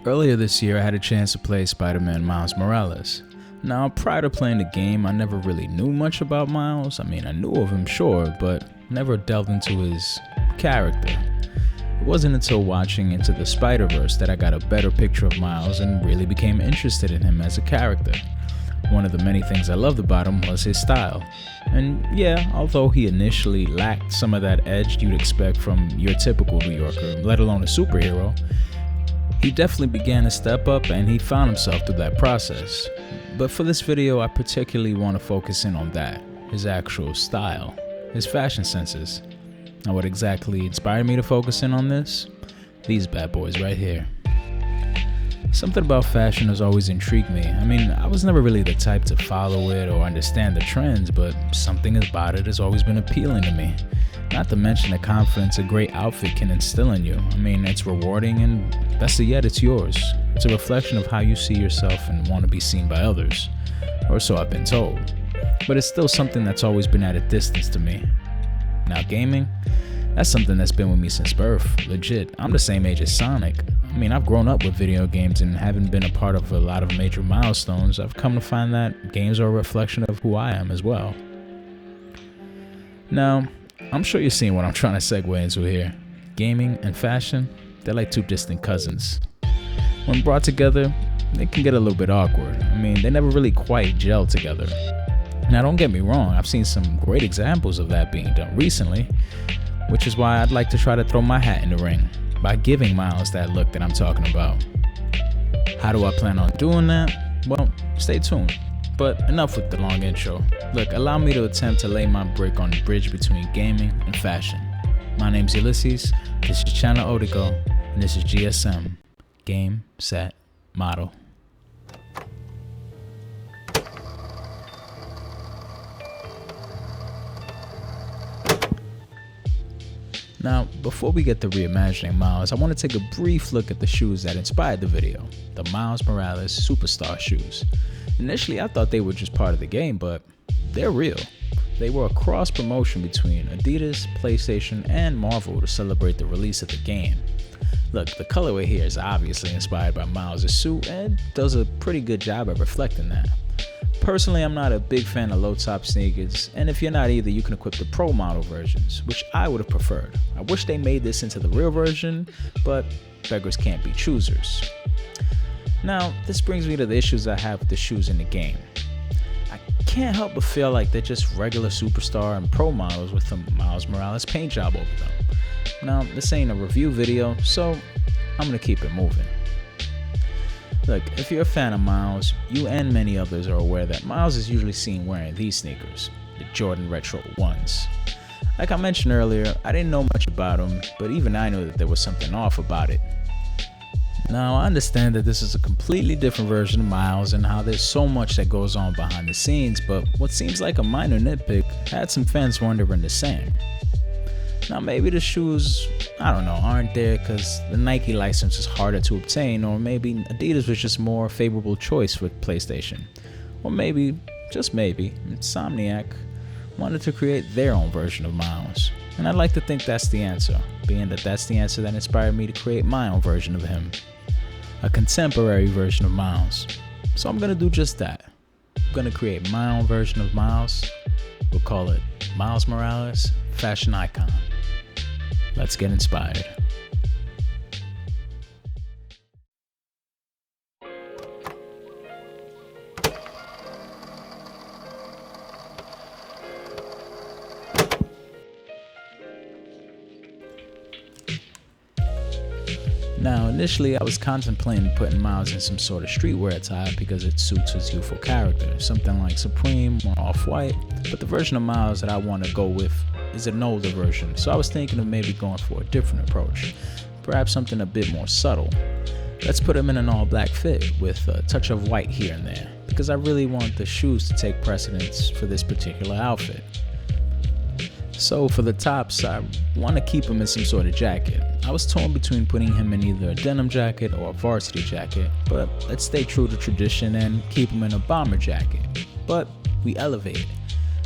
Earlier this year, I had a chance to play Spider-Man Miles Morales. Now, prior to playing the game, I never really knew much about Miles. I mean, I knew of him, sure, but never delved into his character. It wasn't until watching Into the Spider-Verse that I got a better picture of Miles and really became interested in him as a character. One of the many things I loved about him was his style. And yeah, although he initially lacked some of that edge you'd expect from your typical New Yorker, let alone a superhero, he definitely began to step up and he found himself through that process. But for this video, I particularly want to focus in on that, his actual style, his fashion senses. Now what exactly inspired me to focus in on this? These bad boys right here. Something about fashion has always intrigued me. I mean, I was never really the type to follow it or understand the trends, but something about it has always been appealing to me. Not to mention the confidence a great outfit can instill in you. I mean, it's rewarding and best yet, it's yours. It's a reflection of how you see yourself and want to be seen by others. Or so I've been told. But it's still something that's always been at a distance to me. Now gaming, that's something that's been with me since birth. Legit, I'm the same age as Sonic. I mean, I've grown up with video games and having been a part of a lot of major milestones, I've come to find that games are a reflection of who I am as well. Now, I'm sure you're seeing what I'm trying to segue into here. Gaming and fashion, they're like two distant cousins. When brought together, they can get a little bit awkward. I mean, they never really quite gel together. Now, don't get me wrong, I've seen some great examples of that being done recently, which is why I'd like to try to throw my hat in the ring by giving Miles that look that I'm talking about. How do I plan on doing that? Well, stay tuned. But enough with the long intro. Look, allow me to attempt to lay my brick on the bridge between gaming and fashion. My name's Ulysses, this is Channel Odigo, and this is GSM, Game, Set, Model. Now, before we get to reimagining Miles, I want to take a brief look at the shoes that inspired the video, the Miles Morales Superstar shoes. Initially, I thought they were just part of the game, but they're real. They were a cross promotion between Adidas, PlayStation, and Marvel to celebrate the release of the game. Look, the colorway here is obviously inspired by Miles' suit and does a pretty good job of reflecting that. Personally, I'm not a big fan of low-top sneakers, and if you're not either, you can equip the Pro model versions, which I would have preferred. I wish they made this into the real version, but beggars can't be choosers. Now, this brings me to the issues I have with the shoes in the game. I can't help but feel like they're just regular Superstar and Pro models with the Miles Morales paint job over them. Now, this ain't a review video, so I'm gonna keep it moving. Look, if you're a fan of Miles, you and many others are aware that Miles is usually seen wearing these sneakers, the Jordan Retro 1s. Like I mentioned earlier, I didn't know much about him, but even I knew that there was something off about it. Now, I understand that this is a completely different version of Miles and how there's so much that goes on behind the scenes, but what seems like a minor nitpick had some fans wondering the same. Now, maybe the shoes, I don't know, aren't there because the Nike license is harder to obtain, or maybe Adidas was just more favorable choice for PlayStation. Or maybe, just maybe, Insomniac wanted to create their own version of Miles. And I'd like to think that's the answer, being that that's the answer that inspired me to create my own version of him. A contemporary version of Miles. So I'm gonna do just that. I'm gonna create my own version of Miles. We'll call it Miles Morales Fashion Icon. Let's get inspired. Now, initially, I was contemplating putting Miles in some sort of streetwear attire because it suits his youthful character, something like Supreme or Off-White, but the version of Miles that I want to go with is an older version, so I was thinking of maybe going for a different approach, perhaps something a bit more subtle. Let's put him in an all-black fit with a touch of white here and there, because I really want the shoes to take precedence for this particular outfit. So for the tops, I want to keep him in some sort of jacket. I was torn between putting him in either a denim jacket or a varsity jacket, but let's stay true to tradition and keep him in a bomber jacket. But we elevate it.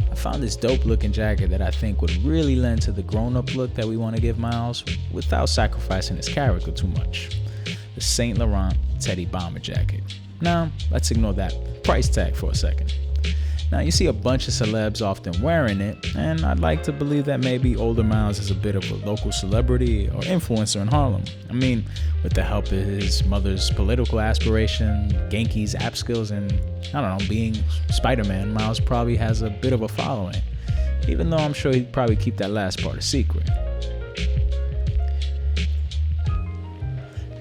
I found this dope looking jacket that I think would really lend to the grown-up look that we want to give Miles without sacrificing his character too much. The Saint Laurent Teddy bomber jacket. Now, let's ignore that price tag for a second. Now, you see a bunch of celebs often wearing it, and I'd like to believe that maybe older Miles is a bit of a local celebrity or influencer in Harlem. I mean, with the help of his mother's political aspiration, Genki's app skills, and I don't know, being Spider-Man, Miles probably has a bit of a following, even though I'm sure he'd probably keep that last part a secret.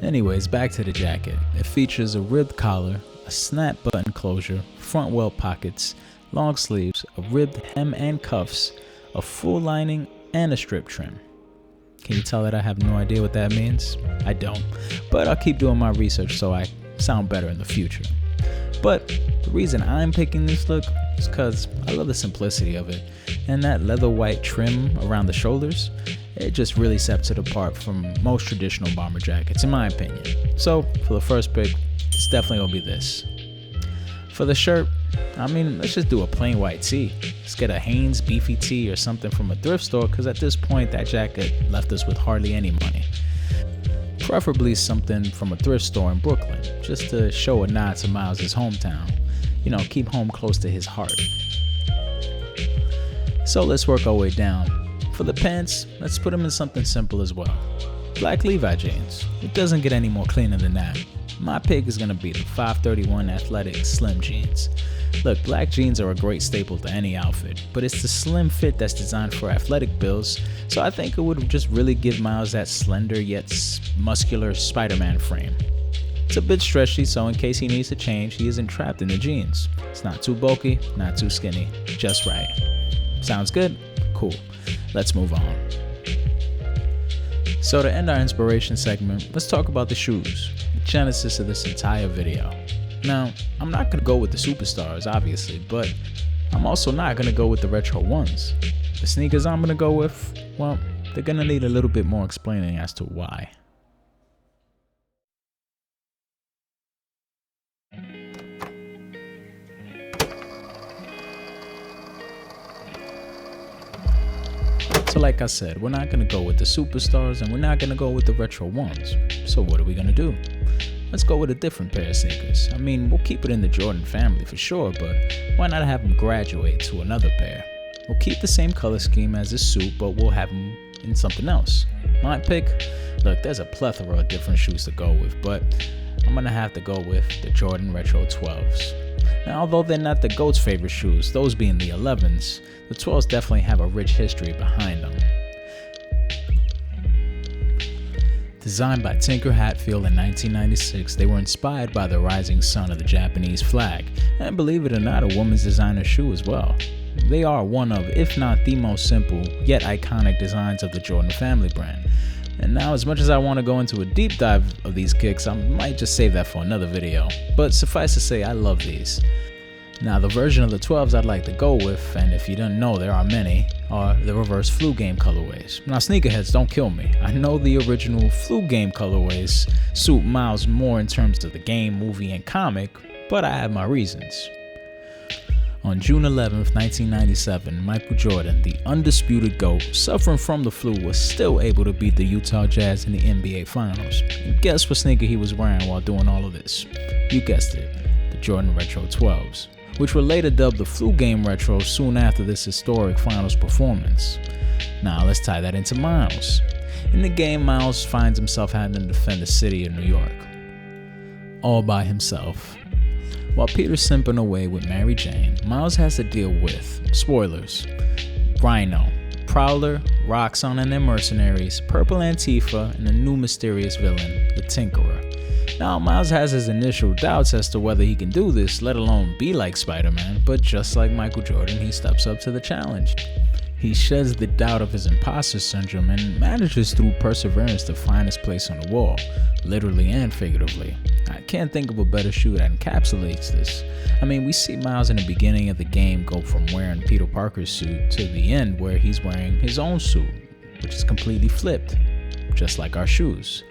Anyways, back to the jacket. It features a ribbed collar, a snap button closure, front welt pockets, long sleeves, a ribbed hem and cuffs, a full lining, and a strip trim. Can you tell that I have no idea what that means? I don't, but I'll keep doing my research so I sound better in the future. But the reason I'm picking this look is because I love the simplicity of it, and that leather white trim around the shoulders, it just really sets it apart from most traditional bomber jackets in my opinion. So for the first pick, it's definitely gonna be this. For the shirt, I mean, let's just do a plain white tee. Let's get a Hanes beefy tee or something from a thrift store, because at this point that jacket left us with hardly any money. Preferably something from a thrift store in Brooklyn, just to show a nod to Miles' hometown. You know, keep home close to his heart. So let's work our way down. For the pants, let's put them in something simple as well. Black Levi jeans. It doesn't get any more cleaner than that. My pick is gonna be the 531 athletic slim jeans. Look, black jeans are a great staple to any outfit, but it's the slim fit that's designed for athletic builds, so I think it would just really give Miles that slender yet muscular Spider-Man frame. It's a bit stretchy, so in case he needs to change, he isn't trapped in the jeans. It's not too bulky, not too skinny, just right. Sounds good? Cool. Let's move on. So to end our inspiration segment, let's talk about the shoes, the genesis of this entire video. Now, I'm not going to go with the superstars, obviously, but I'm also not going to go with the retro ones. The sneakers I'm going to go with, well, they're going to need a little bit more explaining as to why. So like I said, we're not going to go with the superstars and we're not going to go with the retro ones. So what are we going to do? Let's go with a different pair of sneakers. I mean, we'll keep it in the Jordan family for sure, but why not have them graduate to another pair? We'll keep the same color scheme as this suit, but we'll have them in something else. My pick? Look, there's a plethora of different shoes to go with, but I'm going to have to go with the Jordan Retro 12s. Now, although they're not the GOAT's favorite shoes, those being the 11s, the 12s definitely have a rich history behind them. Designed by Tinker Hatfield in 1996, they were inspired by the rising sun of the Japanese flag, and believe it or not, a woman's designer shoe as well. They are one of, if not the most simple, yet iconic designs of the Jordan family brand. And now, as much as I want to go into a deep dive of these kicks, I might just save that for another video. But suffice to say, I love these. Now, the version of the 12s I'd like to go with, and if you didn't know there are many, are the reverse flu game colorways. Now, sneakerheads, don't kill me. I know the original flu game colorways suit Miles more in terms of the game, movie, and comic, but I have my reasons. On June 11th, 1997, Michael Jordan, the undisputed GOAT, suffering from the flu, was still able to beat the Utah Jazz in the NBA Finals. And guess what sneaker he was wearing while doing all of this? You guessed it, the Jordan Retro 12s, which were later dubbed the Flu Game Retro soon after this historic Finals performance. Now let's tie that into Miles. In the game, Miles finds himself having to defend the city of New York, all by himself. While Peter's simping away with Mary Jane, Miles has to deal with, spoilers, Rhino, Prowler, Roxxon and their mercenaries, Purple Antifa, and a new mysterious villain, the Tinkerer. Now, Miles has his initial doubts as to whether he can do this, let alone be like Spider-Man, but just like Michael Jordan, he steps up to the challenge. He sheds the doubt of his imposter syndrome and manages through perseverance to find his place on the wall, literally and figuratively. I can't think of a better shoe that encapsulates this. I mean, we see Miles in the beginning of the game go from wearing Peter Parker's suit to the end where he's wearing his own suit, which is completely flipped, just like our shoes.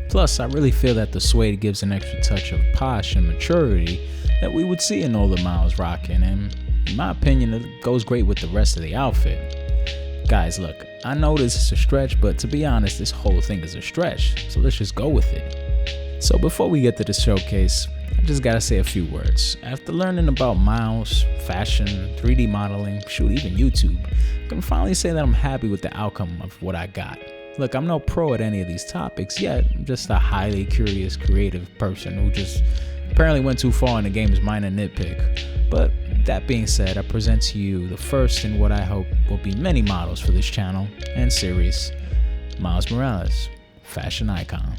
Plus, I really feel that the suede gives an extra touch of posh and maturity that we would see in older Miles rocking, and in my opinion, it goes great with the rest of the outfit. Guys, look, I know this is a stretch, but to be honest, this whole thing is a stretch, so let's just go with it. So before we get to the showcase, I just gotta say a few words. After learning about Miles, fashion, 3D modeling, shoot, even YouTube, I can finally say that I'm happy with the outcome of what I got. Look, I'm no pro at any of these topics yet. I'm just a highly curious, creative person who just apparently went too far in the game's minor nitpick. But that being said, I present to you the first in what I hope will be many models for this channel and series, Miles Morales, fashion icon.